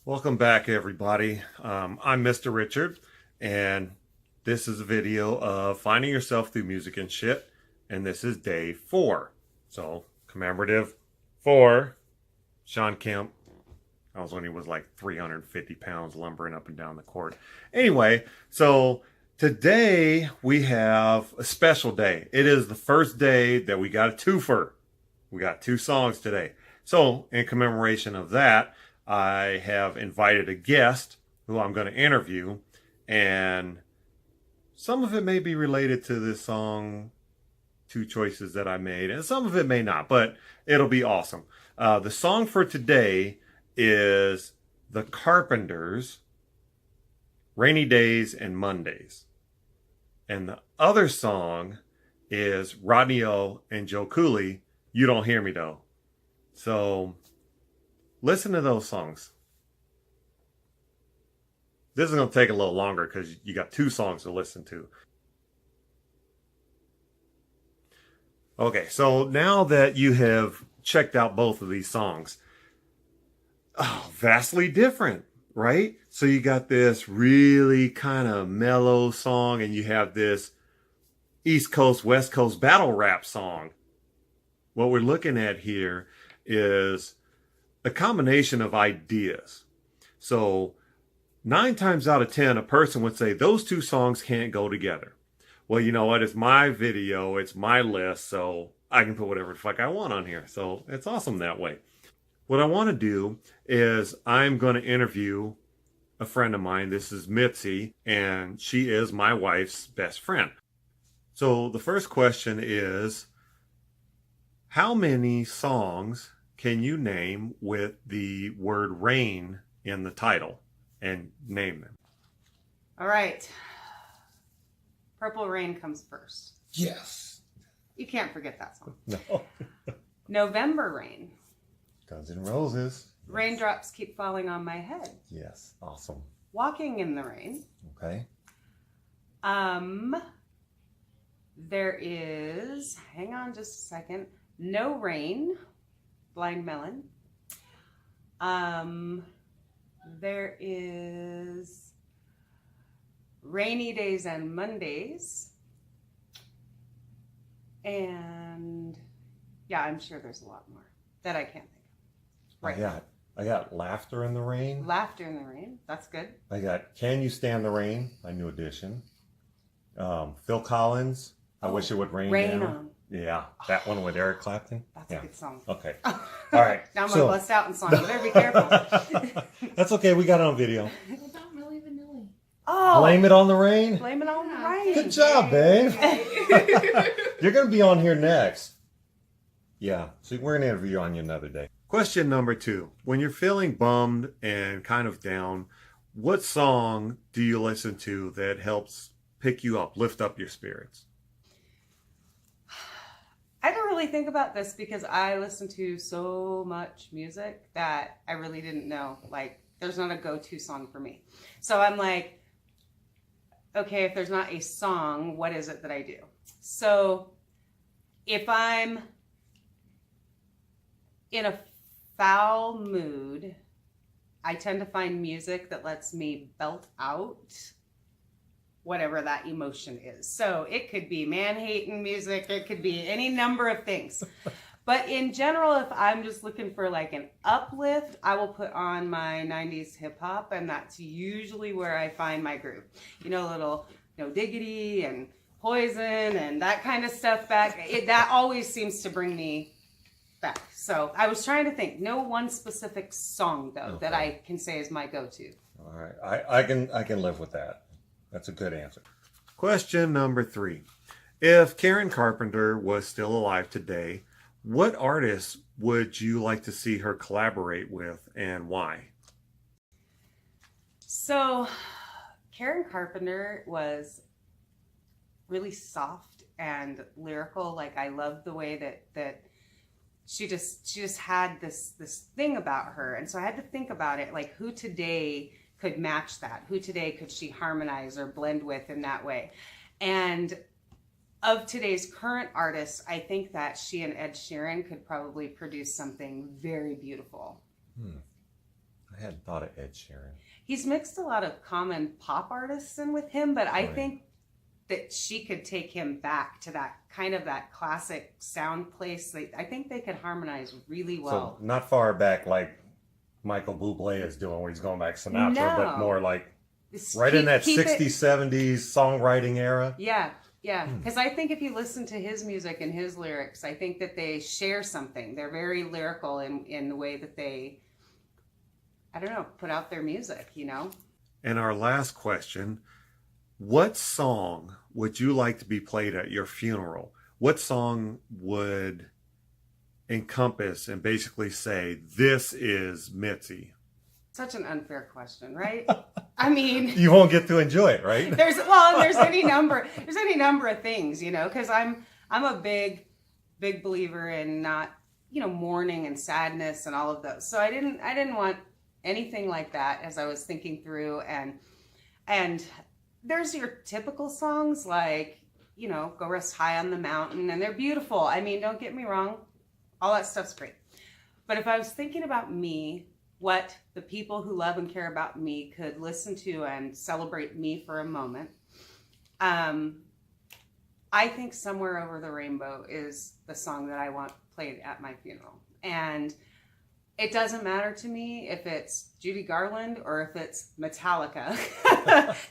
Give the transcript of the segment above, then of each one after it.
Welcome back, everybody. I'm Mr. Richard, and this is a video of finding yourself through music and shit. And this is day 4. So, commemorative for Sean Kemp. I was when he was like 350 pounds lumbering up and down the court. Anyway, so today we have a special day. It is the first day that we got a twofer. We got 2 songs today. So, in commemoration of that, I have invited a guest who I'm going to interview, and some of it may be related to this song, 2 choices that I made, and some of it may not, but it'll be awesome. The song for today is The Carpenters' Rainy Days and Mondays. And the other song is Rodney O and Joe Cooley, You Don't Hear Me Though. So listen to those songs. This is going to take a little longer because you got 2 songs to listen to. Okay, so now that you have checked out both of these songs, vastly different, right? So you got this really kind of mellow song, and you have this East Coast, West Coast battle rap song. What we're looking at here is a combination of ideas. So 9 times out of 10, a person would say those 2 songs can't go together. Well, you know what? It's my video. It's my list. So I can put whatever the fuck I want on here. So it's awesome that way. What I want to do is I'm going to interview a friend of mine. This is Mitzi, and she is my wife's best friend. So the first question is, how many songs can you name with the word rain in the title? And name them. All right. Purple Rain comes first. Yes. You can't forget that song. No. November Rain. Guns N' Roses. Raindrops Keep Falling on My Head. Yes. Awesome. Walking in the Rain. Okay. There is, hang on just a second, No Rain, Blind Melon. There is Rainy Days and Mondays. And yeah, I'm sure there's a lot more that I can't think of. Right. I got Laughter in the Rain. Laughter in the Rain. That's good. I got Can You Stand the Rain, my new addition. Phil Collins, I Wish It Would Rain Rain Down. On. Yeah, that one with Eric Clapton. That's a good song. Okay. All right. Now I'm going to bust out in song. You better be careful. That's okay. We got it on video. What about Milli Vanilli? Oh. Blame It on the Rain. Blame it on the rain. Good job, babe. You're going to be on here next. Yeah, so we're going to interview you on you another day. Question number 2. When you're feeling bummed and kind of down, what song do you listen to that helps pick you up, lift up your spirits? I didn't really think about this because I listen to so much music that I really didn't know. Like, there's not a go-to song for me. So I'm like, okay, if there's not a song, what is it that I do? So if I'm in a foul mood, I tend to find music that lets me belt out whatever that emotion is. So it could be man-hating music, it could be any number of things. But in general, if I'm just looking for like an uplift, I will put on my 90s hip hop, and that's usually where I find my groove. You know, little No Diggity and Poison and that kind of stuff back. That always seems to bring me back. So I was trying to think, no one specific song though that I can say is my go-to. All right, I can live with that. That's a good answer. Question number 3. If Karen Carpenter was still alive today, what artists would you like to see her collaborate with, and why? So Karen Carpenter was really soft and lyrical. Like, I love the way that she just had this thing about her. And so I had to think about it, like, who today could match that? Who today could she harmonize or blend with in that way? And of today's current artists, I think that she and Ed Sheeran could probably produce something very beautiful. hadn't thought of Ed Sheeran. He's mixed a lot of common pop artists in with him, but I Right. think that she could take him back to that kind of that classic sound place. I think they could harmonize really well. So not far back like Michael Bublé is doing, where he's going back Sinatra, No. but more like Just right in that keep 60s, 70s songwriting era. Yeah, yeah. Because I think if you listen to his music and his lyrics, I think that they share something. They're very lyrical in the way that they, I don't know, put out their music, you know? And our last question, what song would you like to be played at your funeral? What song would encompass and basically say, this is Mitzi? Such an unfair question, right? I mean, You won't get to enjoy it, right? there's any number of things, you know, because I'm a big believer in not, you know, mourning and sadness and all of those. So I didn't want anything like that as I was thinking through, and there's your typical songs like, you know, Go Rest High on the Mountain, and they're beautiful. I mean, don't get me wrong, all that stuff's great. But if I was thinking about me, what the people who love and care about me could listen to and celebrate me for a moment, I think Somewhere Over the Rainbow is the song that I want played at my funeral. And it doesn't matter to me if it's Judy Garland or if it's Metallica.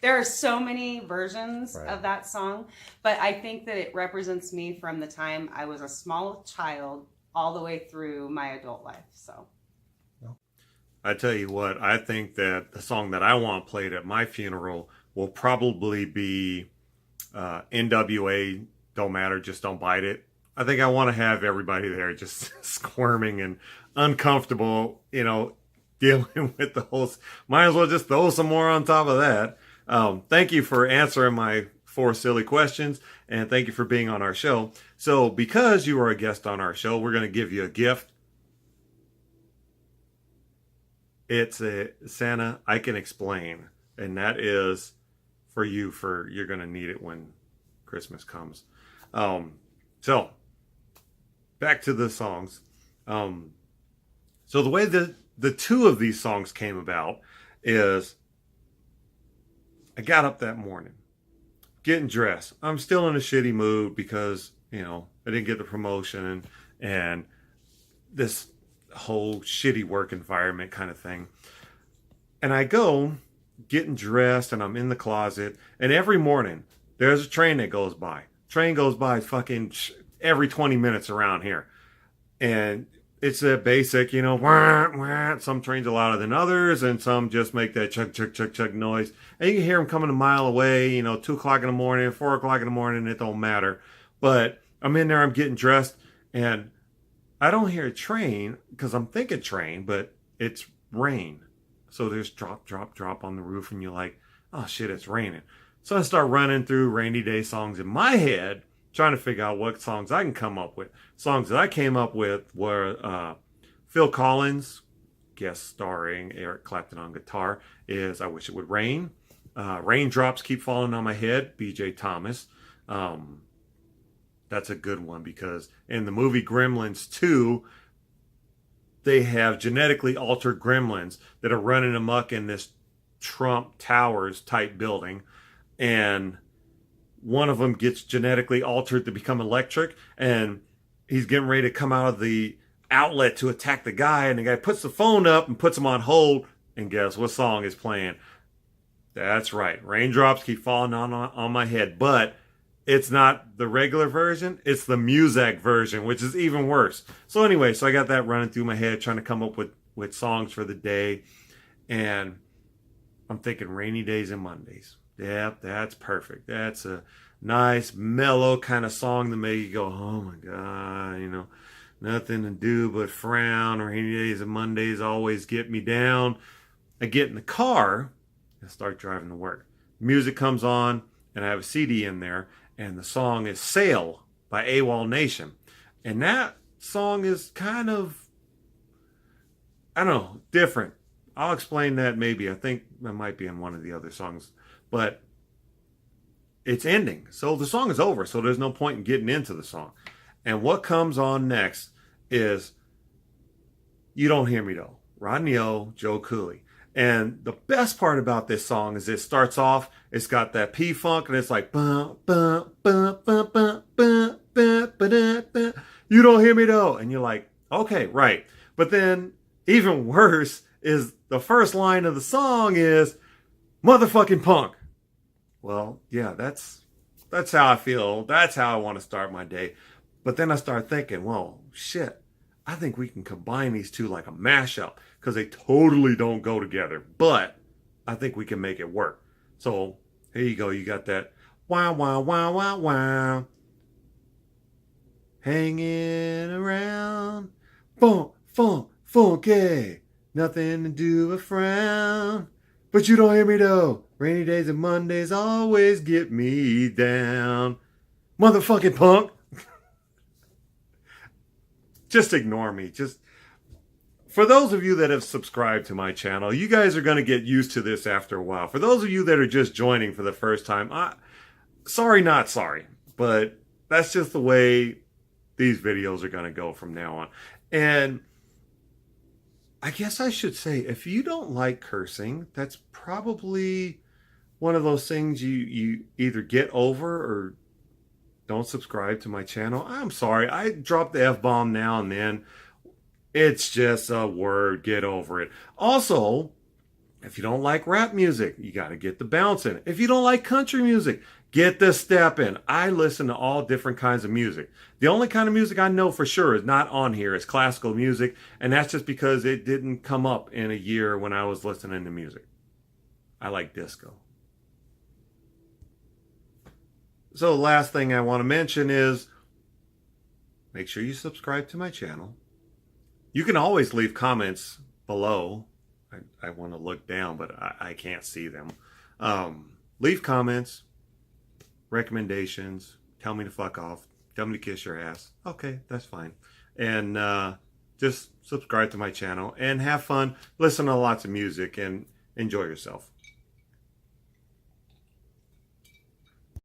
There are so many versions Right. of that song, but I think that it represents me from the time I was a small child all the way through my adult life. So I tell you what, I think that the song that I want played at my funeral will probably be NWA, Don't Matter, Just Don't Bite It. I think I want to have everybody there just squirming and uncomfortable, you know, dealing with the whole. Might as well just throw some more on top of that. Thank you for answering my 4 silly questions, and thank you for being on our show. So because you are a guest on our show, we're going to give you a gift. It's a Santa I Can Explain, and that is for you. You're going to need it when Christmas comes. So back to the songs. So the way that the 2 of these songs came about is I got up that morning, getting dressed. I'm still in a shitty mood because, you know, I didn't get the promotion and this whole shitty work environment kind of thing. And I go getting dressed and I'm in the closet, and every morning there's a train that goes by. Train goes by fucking every 20 minutes around here. And it's a basic, you know, wah, wah. Some trains are louder than others, and some just make that chug, chug, chug, chug noise. And you can hear them coming a mile away, you know, 2 o'clock in the morning, 4 o'clock in the morning, it don't matter. But I'm in there, I'm getting dressed, and I don't hear a train because I'm thinking train, but it's rain. So there's drop, drop, drop on the roof, and you're like, oh shit, it's raining. So I start running through rainy day songs in my head, trying to figure out what songs I can come up with. Songs that I came up with were Phil Collins, guest starring Eric Clapton on guitar, is I Wish It Would Rain. Raindrops Keep Falling on My Head, B.J. Thomas. That's a good one because in the movie Gremlins 2, they have genetically altered gremlins that are running amok in this Trump Towers type building. And one of them gets genetically altered to become electric, and he's getting ready to come out of the outlet to attack the guy, and the guy puts the phone up and puts him on hold, and guess what song is playing? That's right, Raindrops Keep Falling on My Head. But it's not the regular version, it's the Muzak version, which is even worse. So anyway, so I got that running through my head, trying to come up with songs for the day, and I'm thinking Rainy Days and Mondays. Yep, that's perfect. That's a nice, mellow kind of song to make you go, oh my God, you know, nothing to do but frown. Rainy days and Mondays always get me down. I get in the car and start driving to work. Music comes on, and I have a CD in there, and the song is Sail by AWOL Nation. And that song is kind of, I don't know, different. I'll explain that maybe. I think that might be in one of the other songs. But it's ending. So the song is over. So there's no point in getting into the song. And what comes on next is You Don't Hear Me Though. Rodney O, Joe Cooley. And the best part about this song is it starts off, it's got that P-Funk, and it's like, bum, bum, bum, bum, bum, bum, bum, ba-da, ba. You don't hear me though. And you're like, okay, right. But then even worse is the first line of the song is motherfucking punk. Well, yeah, that's how I feel. That's how I want to start my day. But then I start thinking, well, shit, I think we can combine these two like a mashup because they totally don't go together. But I think we can make it work. So here you go. You got that wow, wow, wow, wow, wow. Hanging around. Funk, funk, funky. Nothing to do but frown. But you don't hear me though. Rainy days and Mondays always get me down. Motherfucking punk. Just ignore me. Just for those of you that have subscribed to my channel, you guys are going to get used to this after a while. For those of you that are just joining for the first time, sorry, not sorry, but that's just the way these videos are going to go from now on. And I guess I should say, if you don't like cursing, that's probably one of those things you either get over or don't subscribe to my channel. I'm sorry. I drop the F-bomb now and then. It's just a word. Get over it. Also, if you don't like rap music, you got to get the bounce in. If you don't like country music, get the step in. I listen to all different kinds of music. The only kind of music I know for sure is not on here is classical music, and that's just because it didn't come up in a year when I was listening to music. I like disco. So the last thing I want to mention is make sure you subscribe to my channel. You can always leave comments below. I want to look down, but I can't see them. Leave comments, recommendations, tell me to fuck off, tell me to kiss your ass. Okay, that's fine. And just subscribe to my channel and have fun. Listen to lots of music and enjoy yourself.